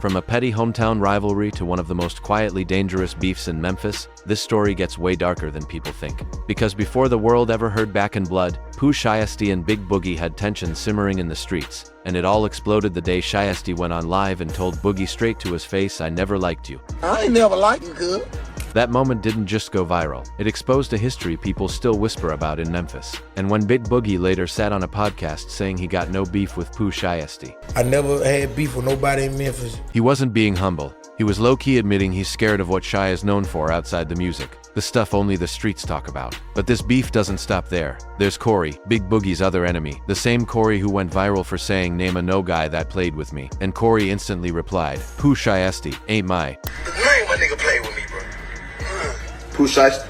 From a petty hometown rivalry to one of the most quietly dangerous beefs in Memphis, this story gets way darker than people think. Because before the world ever heard Back in Blood, Pooh Shiesty and Big Boogie had tension simmering in the streets, and it all exploded the day Shiesty went on live and told Boogie straight to his face, "I never liked you." I ain't never liked you, cuz. That moment didn't just go viral, it exposed a history people still whisper about in Memphis. And when Big Boogie later sat on a podcast saying he got no beef with Pooh Shiesty, I never had beef with nobody in Memphis. he wasn't being humble. He was low-key admitting he's scared of what Shy is known for outside the music, the stuff only the streets talk about. But this beef doesn't stop there. There's Corey, Big Boogie's other enemy, the same Corey who went viral for saying "name a no guy that played with me," and Corey instantly replied, "Pooh Shiesty, ain't my." You ain't my nigga play with me, bro. Pooh Shiesty.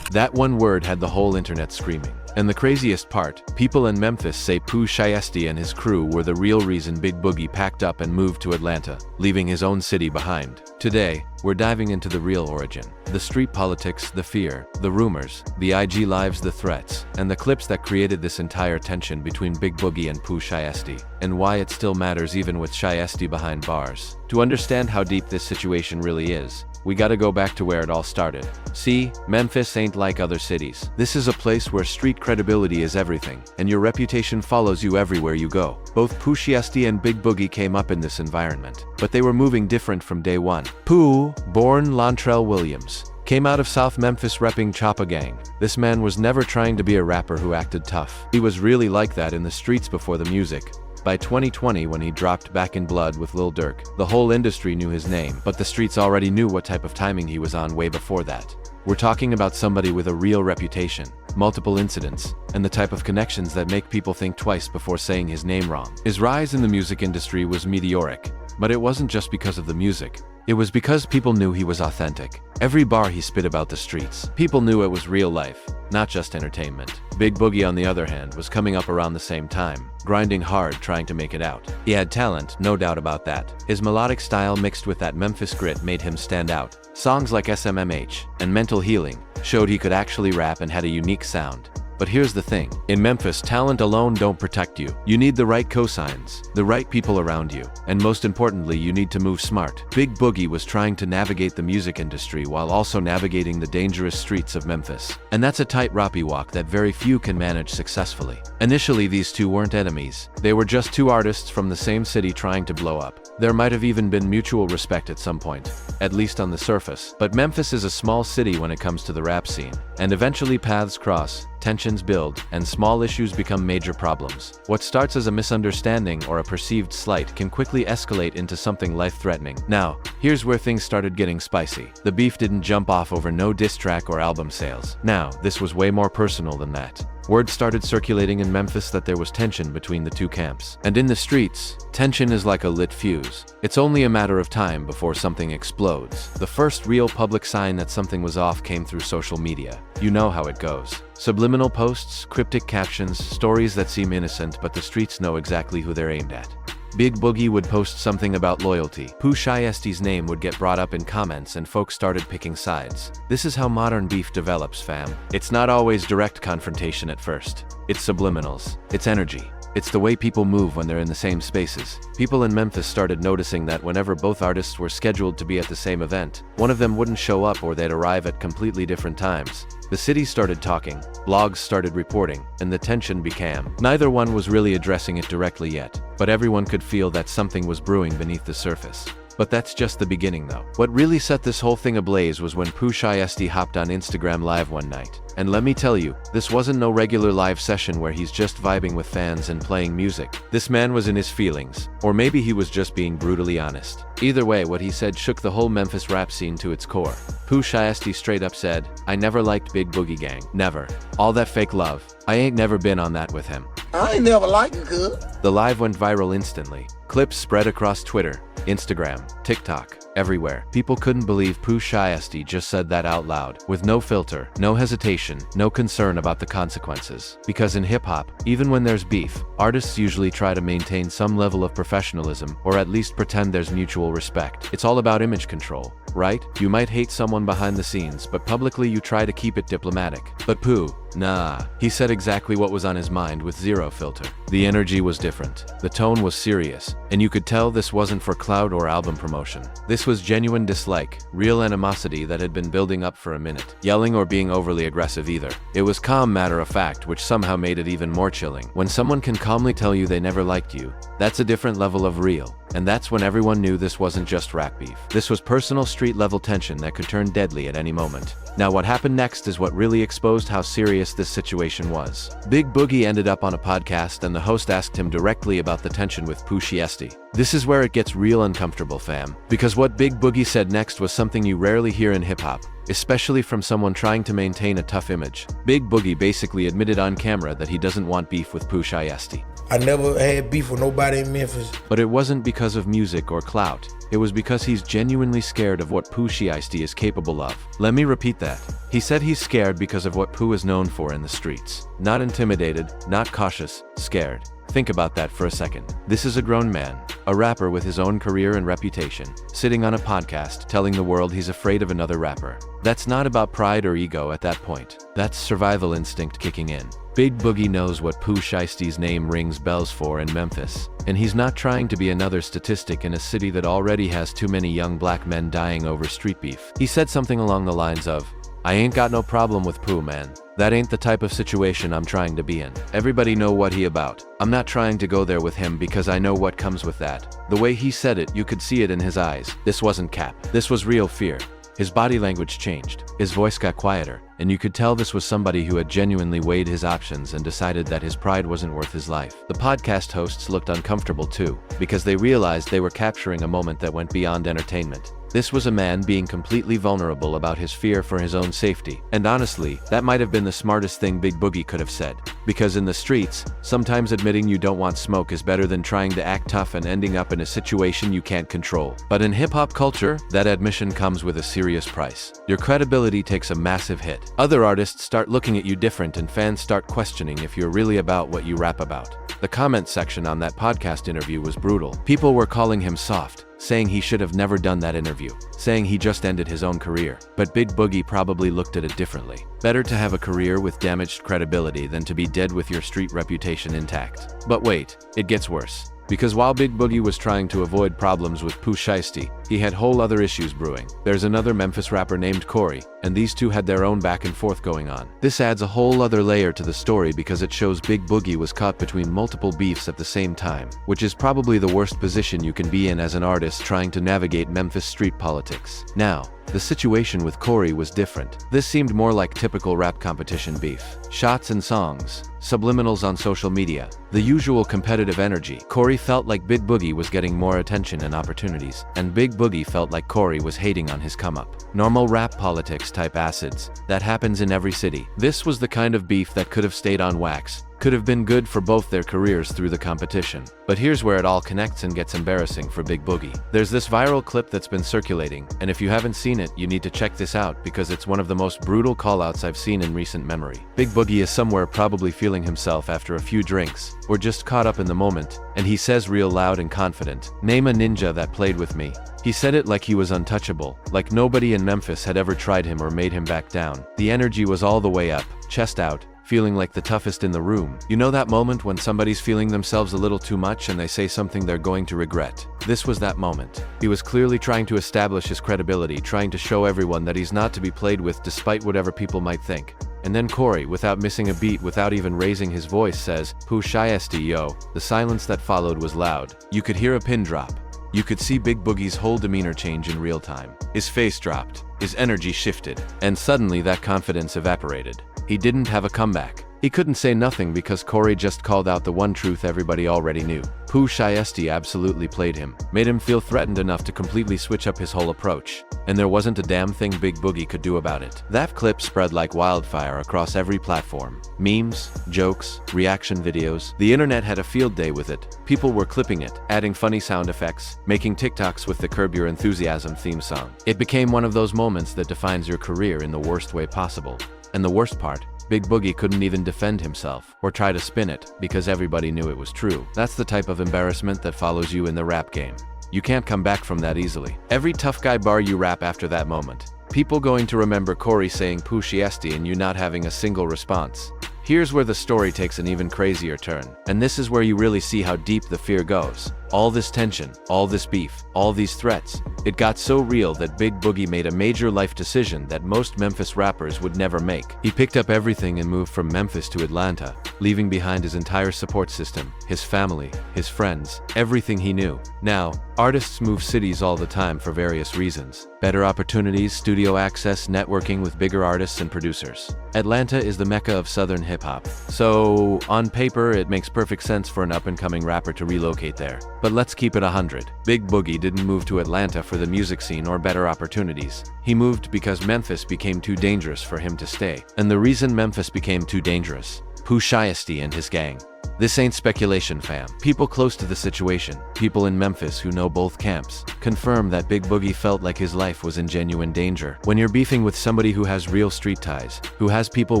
That one word had the whole internet screaming. And the craziest part, people in Memphis say Pooh Shiesty and his crew were the real reason Big Boogie packed up and moved to Atlanta, leaving his own city behind. Today, we're diving into the real origin. The street politics, the fear, the rumors, the IG lives, the threats, and the clips that created this entire tension between Big Boogie and Pooh Shiesty, and why it still matters even with Shiesty behind bars. To understand how deep this situation really is, we gotta go back to where it all started. See, Memphis ain't like other cities. This is a place where street credibility is everything, and your reputation follows you everywhere you go. Both Pooh Shiesty and Big Boogie came up in this environment, but they were moving different from day one. Pooh, born Lontrell Williams, came out of South Memphis repping Choppa Gang. This man was never trying to be a rapper who acted tough. He was really like that in the streets before the music. By 2020, when he dropped Back in Blood with Lil Durk, the whole industry knew his name, but the streets already knew what type of timing he was on way before that. We're talking about somebody with a real reputation, multiple incidents, and the type of connections that make people think twice before saying his name wrong. His rise in the music industry was meteoric, but it wasn't just because of the music. It was because people knew he was authentic. Every bar he spit about the streets, people knew it was real life, not just entertainment. Big Boogie, on the other hand, was coming up around the same time, grinding hard trying to make it out. He had talent, no doubt about that. His melodic style mixed with that Memphis grit made him stand out. Songs like SMMH and Mental Healing showed he could actually rap and had a unique sound. But here's the thing. In Memphis, talent alone don't protect you. You need the right cosigns, the right people around you, and most importantly, you need to move smart. Big Boogie was trying to navigate the music industry while also navigating the dangerous streets of Memphis. And that's a tightrope walk that very few can manage successfully. Initially, these two weren't enemies. They were just two artists from the same city trying to blow up. There might have even been mutual respect at some point, at least on the surface. But Memphis is a small city when it comes to the rap scene, and eventually paths cross, tensions build, and small issues become major problems. What starts as a misunderstanding or a perceived slight can quickly escalate into something life-threatening. Now, here's where things started getting spicy. The beef didn't jump off over no diss track or album sales. Now, this was way more personal than that. Word started circulating in Memphis that there was tension between the two camps. And in the streets, tension is like a lit fuse. It's only a matter of time before something explodes. The first real public sign that something was off came through social media. You know how it goes. Subliminal posts, cryptic captions, stories that seem innocent but the streets know exactly who they're aimed at. Big Boogie would post something about loyalty. Pooh Shiesty's name would get brought up in comments and folks started picking sides. This is how modern beef develops, fam. It's not always direct confrontation at first. It's subliminals. It's energy. It's the way people move when they're in the same spaces. People in Memphis started noticing that whenever both artists were scheduled to be at the same event, one of them wouldn't show up or they'd arrive at completely different times. The city started talking, blogs started reporting, and the tension began. Neither one was really addressing it directly yet, but everyone could feel that something was brewing beneath the surface. But that's just the beginning though. What really set this whole thing ablaze was when Pooh Shiesty hopped on Instagram Live one night. And let me tell you, this wasn't no regular live session where he's just vibing with fans and playing music. This man was in his feelings. Or maybe he was just being brutally honest. Either way, what he said shook the whole Memphis rap scene to its core. Pooh Shiesty straight up said, "I never liked Big Boogie Gang. Never. All that fake love. I ain't never been on that with him." I ain't never liked you, cuz. The live went viral instantly. Clips spread across Twitter, Instagram, TikTok, everywhere. People couldn't believe Pooh Shiesty just said that out loud, with no filter, no hesitation, no concern about the consequences. Because in hip-hop, even when there's beef, artists usually try to maintain some level of professionalism, or at least pretend there's mutual respect. It's all about image control, right? You might hate someone behind the scenes, but publicly you try to keep it diplomatic. But Pooh, nah, he said exactly what was on his mind with zero filter. The energy was different. The tone was serious, and you could tell this wasn't for clout or album promotion. This was genuine dislike, real animosity that had been building up for a minute. Yelling or being overly aggressive either. It was calm matter of fact, which somehow made it even more chilling. When someone can calmly tell you they never liked you, that's a different level of real. And that's when everyone knew this wasn't just rap beef. This was personal street-level tension that could turn deadly at any moment. Now what happened next is what really exposed how serious this situation was. Big Boogie ended up on a podcast and the host asked him directly about the tension with Pooh Shiesty. This is where it gets real uncomfortable, fam. Because what Big Boogie said next was something you rarely hear in hip-hop, especially from someone trying to maintain a tough image. Big Boogie basically admitted on camera that he doesn't want beef with Pooh Shiesty. I never had beef with nobody in Memphis. But it wasn't because of music or clout. It was because he's genuinely scared of what Pooh Shiesty is capable of. Let me repeat that. He said he's scared because of what Pooh is known for in the streets. Not intimidated, not cautious, scared. Think about that for a second. This is a grown man, a rapper with his own career and reputation, sitting on a podcast telling the world he's afraid of another rapper. That's not about pride or ego at that point. That's survival instinct kicking in. Big Boogie knows what Pooh Shiesty's name rings bells for in Memphis, and he's not trying to be another statistic in a city that already has too many young black men dying over street beef. He said something along the lines of, "I ain't got no problem with Pooh, man. That ain't the type of situation I'm trying to be in. Everybody know what he about. I'm not trying to go there with him because I know what comes with that." The way he said it, you could see it in his eyes. This wasn't cap. This was real fear. His body language changed. His voice got quieter, and you could tell this was somebody who had genuinely weighed his options and decided that his pride wasn't worth his life. The podcast hosts looked uncomfortable too, because they realized they were capturing a moment that went beyond entertainment. This was a man being completely vulnerable about his fear for his own safety. And honestly, that might have been the smartest thing Big Boogie could have said. Because in the streets, sometimes admitting you don't want smoke is better than trying to act tough and ending up in a situation you can't control. But in hip-hop culture, that admission comes with a serious price. Your credibility takes a massive hit. Other artists start looking at you different and fans start questioning if you're really about what you rap about. The comment section on that podcast interview was brutal. People were calling him soft, saying he should have never done that interview, saying he just ended his own career. But Big Boogie probably looked at it differently. Better to have a career with damaged credibility than to be dead with your street reputation intact. But wait, it gets worse. Because while Big Boogie was trying to avoid problems with Pooh Shiesty, he had whole other issues brewing. There's another Memphis rapper named Corey, and these two had their own back and forth going on. This adds a whole other layer to the story because it shows Big Boogie was caught between multiple beefs at the same time, which is probably the worst position you can be in as an artist trying to navigate Memphis street politics. Now, the situation with Corey was different. This seemed more like typical rap competition beef. Shots and songs, subliminals on social media, the usual competitive energy. Corey felt like Big Boogie was getting more attention and opportunities, and Big Boogie felt like Corey was hating on his come-up. Normal rap politics type acids. That happens in every city. This was the kind of beef that could have stayed on wax. Could have been good for both their careers through the competition. But here's where it all connects and gets embarrassing for Big Boogie. There's this viral clip that's been circulating, and if you haven't seen it, you need to check this out because it's one of the most brutal callouts I've seen in recent memory. Big Boogie is somewhere probably feeling himself after a few drinks, or just caught up in the moment, and he says real loud and confident, "Name a ninja that played with me." He said it like he was untouchable, like nobody in Memphis had ever tried him or made him back down. The energy was all the way up, chest out, feeling like the toughest in the room. You know that moment when somebody's feeling themselves a little too much and they say something they're going to regret? This was that moment. He was clearly trying to establish his credibility, trying to show everyone that he's not to be played with despite whatever people might think. And then Corey, without missing a beat, without even raising his voice, says, "Pooh Shiesty, yo." The silence that followed was loud. You could hear a pin drop. You could see Big Boogie's whole demeanor change in real time. His face dropped. His energy shifted. And suddenly that confidence evaporated. He didn't have a comeback. He couldn't say nothing because Corey just called out the one truth everybody already knew. Pooh Shiesty absolutely played him, made him feel threatened enough to completely switch up his whole approach. And there wasn't a damn thing Big Boogie could do about it. That clip spread like wildfire across every platform. Memes, jokes, reaction videos. The internet had a field day with it. People were clipping it, adding funny sound effects, making TikToks with the Curb Your Enthusiasm theme song. It became one of those moments that defines your career in the worst way possible. And the worst part, Big Boogie couldn't even defend himself or try to spin it because everybody knew it was true. That's the type of embarrassment that follows you in the rap game. You can't come back from that easily. Every tough guy bar you rap after that moment. People going to remember Corey saying Pooh Shiesty and you not having a single response. Here's where the story takes an even crazier turn. And this is where you really see how deep the fear goes. All this tension, all this beef, all these threats. It got so real that Big Boogie made a major life decision that most Memphis rappers would never make. He picked up everything and moved from Memphis to Atlanta, leaving behind his entire support system, his family, his friends, everything he knew. Now, artists move cities all the time for various reasons. Better opportunities, studio access, networking with bigger artists and producers. Atlanta is the mecca of Southern hip-hop. So, on paper, it makes perfect sense for an up-and-coming rapper to relocate there. But let's keep it 100. Big Boogie didn't move to Atlanta for the music scene or better opportunities. He moved because Memphis became too dangerous for him to stay. And the reason Memphis became too dangerous: Pooh Shiesty and his gang. This ain't speculation, fam. People close to the situation, people in Memphis who know both camps, confirm that Big Boogie felt like his life was in genuine danger. When you're beefing with somebody who has real street ties, who has people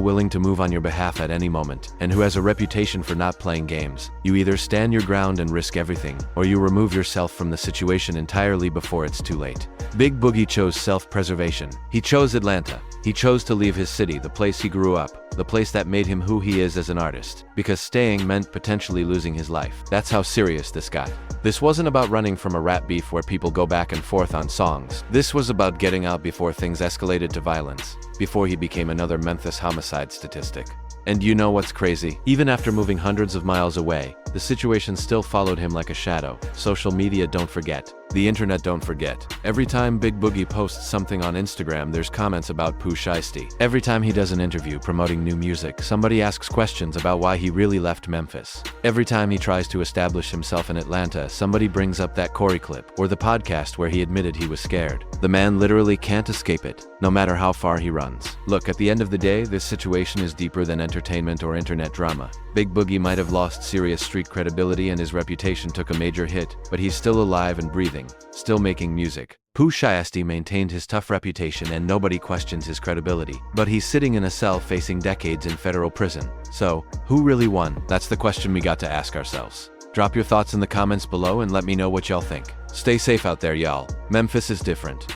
willing to move on your behalf at any moment, and who has a reputation for not playing games, you either stand your ground and risk everything, or you remove yourself from the situation entirely before it's too late. Big Boogie chose self-preservation. He chose Atlanta. He chose to leave his city, the place he grew up, the place that made him who he is as an artist, because staying meant potentially losing his life. That's how serious this got. This wasn't about running from a rap beef where people go back and forth on songs. This was about getting out before things escalated to violence, before he became another Memphis homicide statistic. And you know what's crazy? Even after moving hundreds of miles away, the situation still followed him like a shadow. Social media, don't forget. The internet, don't forget. Every time Big Boogie posts something on Instagram, there's comments about Pooh Shiesty. Every time he does an interview promoting new music, somebody asks questions about why he really left Memphis. Every time he tries to establish himself in Atlanta, somebody brings up that Corey clip, or the podcast where he admitted he was scared. The man literally can't escape it, no matter how far he runs. Look, at the end of the day, this situation is deeper than entertainment or internet drama. Big Boogie might have lost serious street credibility and his reputation took a major hit, but he's still alive and breathing, still making music. Pooh Shiesty maintained his tough reputation and nobody questions his credibility. But he's sitting in a cell facing decades in federal prison. So, who really won? That's the question we got to ask ourselves. Drop your thoughts in the comments below and let me know what y'all think. Stay safe out there, y'all. Memphis is different.